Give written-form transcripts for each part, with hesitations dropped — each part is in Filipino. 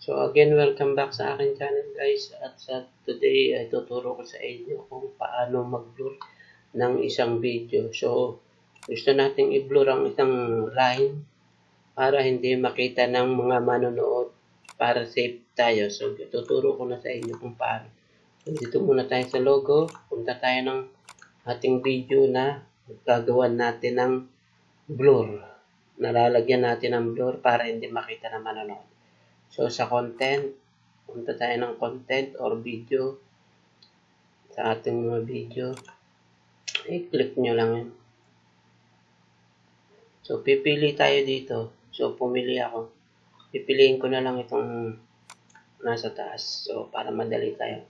So again, welcome back sa akin channel guys. At sa today ay tuturo ko sa inyo kung paano mag-blur ng isang video. So gusto nating i-blur ang isang line para hindi makita ng mga manonood, para safe tayo. So tuturo ko na sa inyo kung paano. So dito muna tayo sa logo. Punta tayo ng ating video na gagawan natin ng blur. Nalalagyan natin ng blur para hindi makita ng manonood. So, sa content, punta tayo ng content or video. Sa ating mga video, i-click nyo lang yun. So, pipili tayo dito. So, pumili ako. Pipiliin ko na lang itong nasa taas. So, para madali tayo.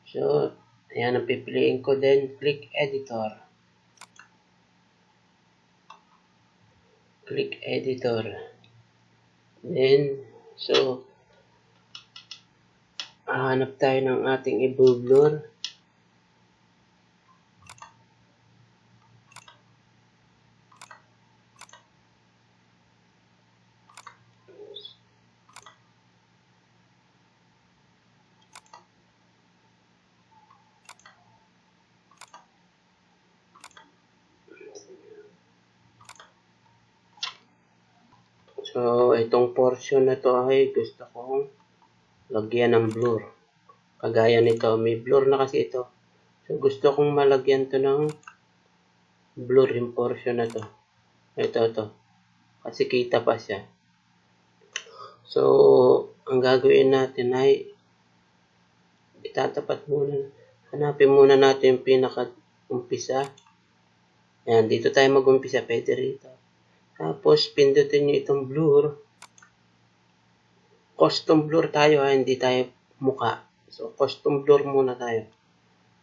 So, ayan ang pipiliin ko. Then, click editor. Click editor. Then, so, hanap tayo ng ating i-blur. So, itong portion na to ay gusto kong lagyan ng blur. Kagaya nito, may blur na kasi ito. So, gusto kong malagyan to ng blur yung portion na to. Ito. Kasi kita pa siya. So, ang gagawin natin ay itatapat muna. Hanapin muna natin yung pinaka-umpisa. Ayan, dito tayo mag-umpisa. Pwede rito. Tapos, pindutin nyo itong blur. Custom blur tayo ha, hindi tayo muka. So, custom blur muna tayo.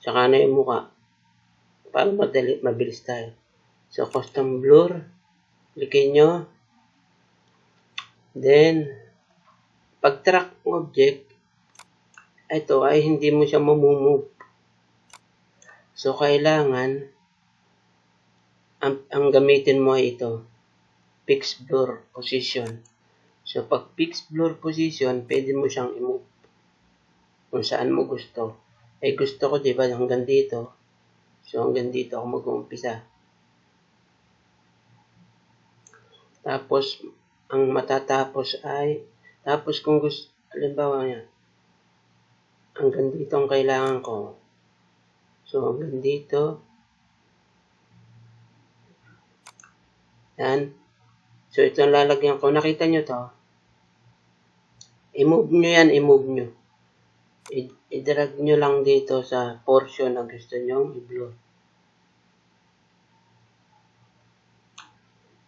Tsaka na yung muka. Para mabilis tayo. So, custom blur. Klikin nyo. Then, pag-track object, ito ay hindi mo siya mamumove. So, kailangan, ang gamitin mo ay ito. Fix blur position. So, pag fix blur position, pwede mo siyang i-move kung saan mo gusto. Eh, gusto ko, diba, hanggang dito. So, hanggang dito ako mag-uumpisa. Tapos, ang matatapos ay, tapos kung gusto, halimbawa niya, hanggang dito ang kailangan ko. So, hanggang dito. Yan. So, ito ang lalagyan ko. Nakita nyo to? I-move nyo yan, i-move nyo. I-drag nyo lang dito sa portion na gusto nyo i-blur.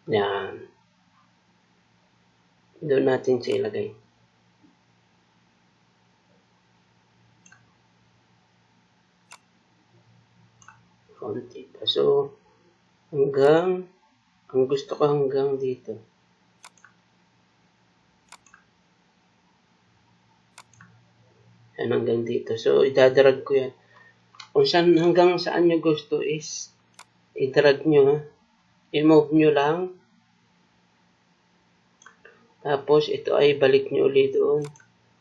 Yan. Doon natin siya ilagay. Konti pa. So, ang gusto ko hanggang dito. Yan, hanggang dito. So, idadrag ko yan. Kung saan, hanggang saan nyo gusto is, i-drag nyo. I-move nyo lang. Tapos, ito ay balik nyo ulit doon.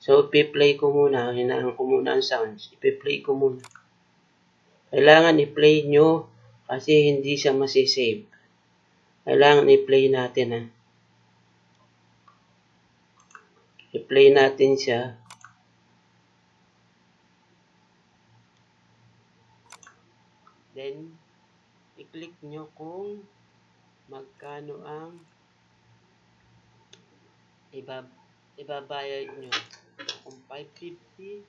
So, i-play ko muna. Hinaan ko muna ang sounds. I-play ko muna. Kailangan i-play nyo kasi hindi siya masisave. Kailangan i-play natin ha. I-play natin siya. Then, i-click nyo kung magkano ang ibabayad nyo. Kung 550,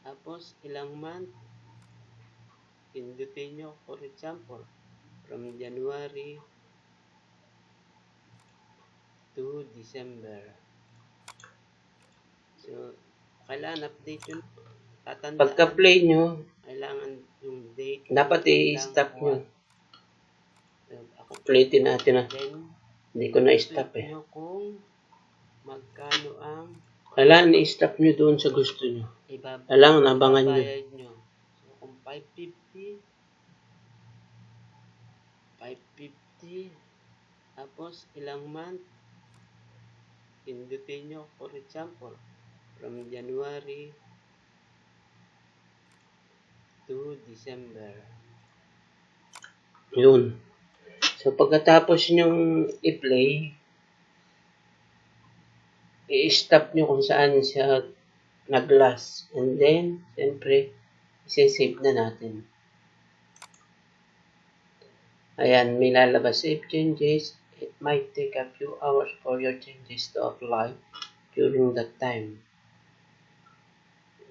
tapos ilang month, pindutin nyo, for example, from January to December. So, kailangan update yun. Pagka-play nyo, kailangan yung date. Dapat i-stop nyo. So, ako playtin natin na. Hindi ko na-stop eh. Kung magkano ang kailangan i-stop nyo doon sa gusto nyo. Kailangan abangan nyo. So, kung 550, Tapos, ilang month, pindutin nyo, for example, from January to December. Yun. So, pagkatapos nyong i-play, i-stop nyo kung saan siya nag-last. And then, siyempre, isi-save na natin. Ayan, may lalabas save changes. It might take a few hours for your changes to apply during that time.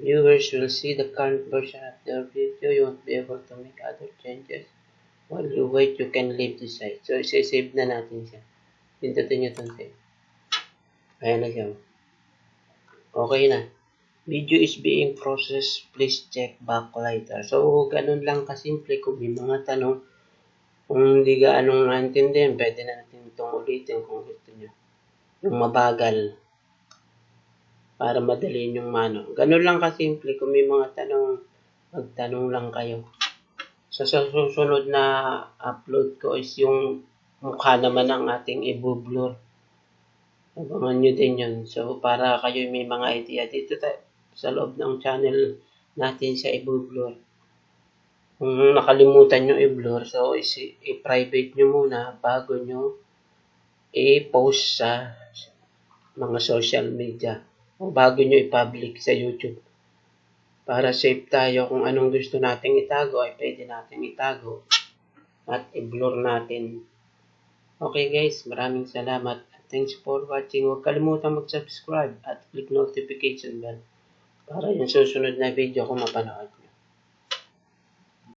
Viewers will see the current version of their video. You won't be able to make other changes. While you wait, you can leave the site. So, isi-save na natin siya. Pindutin nyo itong save. Ayan na siya. Okay na. Video is being processed. Please check back later. So, ganun lang kasimple. Kung may mga tanong, kung hindi gaanong naintindihan, pwede na natin itong ulitin kung gusto nyo. Yung mabagal. Para madali yung mano. Ganun lang kasimple. Kung may mga tanong, magtanong lang kayo. So, sa susunod na upload ko is yung mukha naman ng ating i-blur. Abangan nyo din yun. So, para kayo may mga idea dito sa loob ng channel natin sa i-blur. Kung nakalimutan nyo i-blur, so i-private nyo muna bago nyo i-post sa mga social media o bago nyo i-public sa YouTube. Para safe tayo kung anong gusto nating itago ay pwede nating itago at i-blur natin. Okay guys, maraming salamat. Thanks for watching. Huwag kalimutan mag-subscribe at click notification bell para yung susunod na video ko mapanood.